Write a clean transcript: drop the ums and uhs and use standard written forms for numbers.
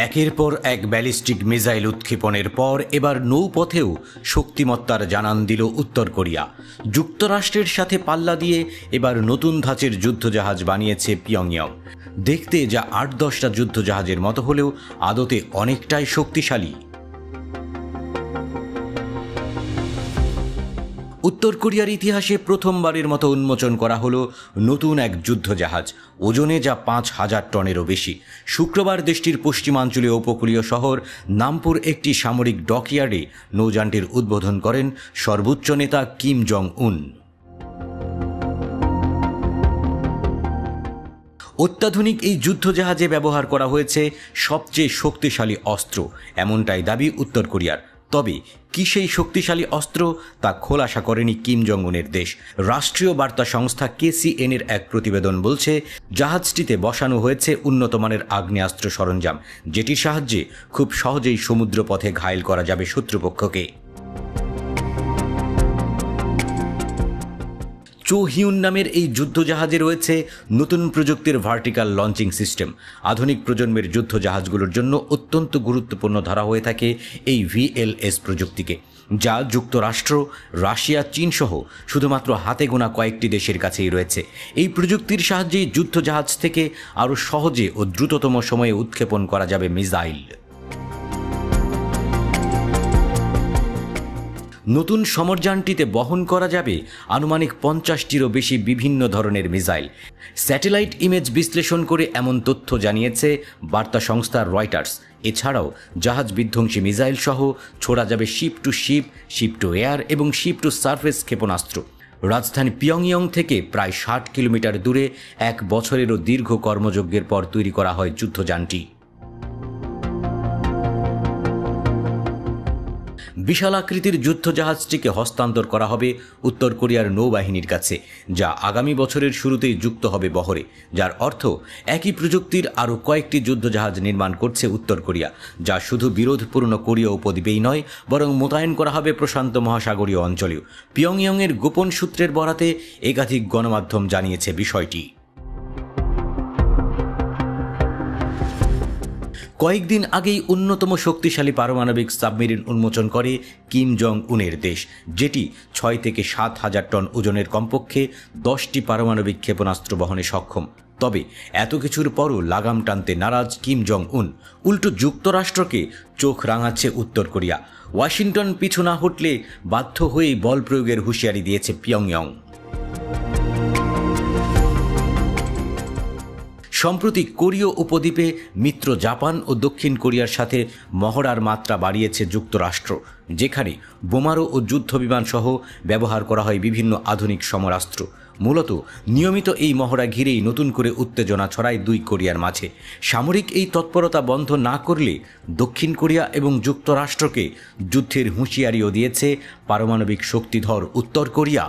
একের পর এক ব্যালিস্টিক মিসাইল উৎক্ষেপণের পর এবার নৌপথেও শক্তিমত্তার জানান দিল উত্তর কোরিয়া। যুক্তরাষ্ট্রের সাথে পাল্লা দিয়ে এবার নতুন ধাঁচের যুদ্ধজাহাজ বানিয়েছে পিয়ংইয়ং। দেখতে যা ৮-১০টা যুদ্ধজাহাজের মতো হলেও আদতে অনেকটাই শক্তিশালী। উত্তর কোরিয়ার ইতিহাসে প্রথমবারের মতো উন্মোচন করা হলো নতুন এক যুদ্ধজাহাজ, ওজনে যা ৫,০০০ টনেরও বেশি। শুক্রবার দেশটির পশ্চিমাঞ্চলীয় উপকূলীয় শহর নামপুর একটি সামরিক ডকইয়ার্ডে নৌযানটির উদ্বোধন করেন সর্বোচ্চ নেতা কিম জং উন। অত্যাধুনিক এই যুদ্ধজাহাজে ব্যবহার করা হয়েছে সবচেয়ে শক্তিশালী অস্ত্র, এমনটাই দাবি উত্তর কোরিয়ার। তবে কি সেই শক্তিশালী অস্ত্র তা খোলাসা করেনি কিম জং উনের দেশ। রাষ্ট্রীয় বার্তা সংস্থা KCN এর এক প্রতিবেদন বলছে, জাহাজটিতে বসানো হয়েছে উন্নতমানের আগ্নেয়াস্ত্র সরঞ্জাম, যেটির সাহায্যে খুব সহজেই সমুদ্রপথে ঘায়েল করা যাবে শত্রুপক্ষকে। চো হিউন নামের এই যুদ্ধজাহাজে রয়েছে নতুন প্রযুক্তির ভার্টিক্যাল লঞ্চিং সিস্টেম। আধুনিক প্রজন্মের যুদ্ধজাহাজগুলোর জন্য অত্যন্ত গুরুত্বপূর্ণ ধরা হয়ে থাকে এই VLS প্রযুক্তিকে, যা যুক্তরাষ্ট্র, রাশিয়া, চীন সহ শুধুমাত্র হাতে গোনা কয়েকটি দেশের কাছেই রয়েছে। এই প্রযুক্তির সাহায্যে যুদ্ধজাহাজ থেকে আরও সহজে ও দ্রুততম সময়ে উৎক্ষেপণ করা যাবে মিসাইল। নতুন সমরযানটিতে বহন করা যাবে আনুমানিক ৫০টিরও বেশি বিভিন্ন ধরনের মিসাইল। স্যাটেলাইট ইমেজ বিশ্লেষণ করে এমন তথ্য জানিয়েছে বার্তা সংস্থা রয়টার্স। এছাড়াও জাহাজ বিধ্বংসী মিসাইল সহ ছোড়া যাবে ship to ship, ship to air এবং শিপ টু সার্ফেস ক্ষেপণাস্ত্র। রাজধানী পিয়ংইয়ং থেকে প্রায় ৬০ কিলোমিটার দূরে ১ বছরেরও দীর্ঘ কর্মযজ্ঞের পর তৈরি করা হয় যুদ্ধযানটি। বিশাল আকৃতির যুদ্ধজাহাজটিকে হস্তান্তর করা হবে উত্তর কোরিয়ার নৌবাহিনীর কাছে, যা আগামী বছরের শুরুতেই যুক্ত হবে বহরে, যার অর্থ একই প্রযুক্তির আরও কয়েকটি যুদ্ধজাহাজ নির্মাণ করছে উত্তর কোরিয়া, যা শুধু বিরোধপূর্ণ কোরীয় উপদ্বীপেই নয় বরং মোতায়েন করা হবে প্রশান্ত মহাসাগরীয় অঞ্চলেও। পিয়ংইয়ংয়ের গোপন সূত্রের বরাতে একাধিক গণমাধ্যম জানিয়েছে বিষয়টি। কয়েকদিন আগেই অন্যতম শক্তিশালী পারমাণবিক সাবমেরিন উন্মোচন করে কিম জং উনের দেশ, যেটি ৬ থেকে ৭,০০০ টন ওজনের কমপক্ষে ১০টি পারমাণবিক ক্ষেপণাস্ত্র বহনে সক্ষম। তবে এত কিছুর পরও লাগাম টানতে নারাজ কিম জং উন। উল্টো যুক্তরাষ্ট্রকে চোখ রাঙাচ্ছে উত্তর কোরিয়া। ওয়াশিংটন পিছু না হটলে বাধ্য হয়েই বল প্রয়োগের হুঁশিয়ারি দিয়েছে পিয়ংইয়ং। সম্প্রতি কোরীয় উপদ্বীপে মিত্র জাপান ও দক্ষিণ কোরিয়ার সাথে মহড়ার মাত্রা বাড়িয়েছে যুক্তরাষ্ট্র, যেখানে বোমারু ও যুদ্ধবিমান সহ ব্যবহার করা হয় বিভিন্ন আধুনিক সমরাস্ত্র। মূলত নিয়মিত এই মহড়া ঘিরেই নতুন করে উত্তেজনা ছড়ায় দুই কোরিয়ার মাঝে। সামরিক এই তৎপরতা বন্ধ না করলে দক্ষিণ কোরিয়া এবং যুক্তরাষ্ট্রকে যুদ্ধের হুঁশিয়ারিও দিয়েছে পারমাণবিক শক্তিধর উত্তর কোরিয়া।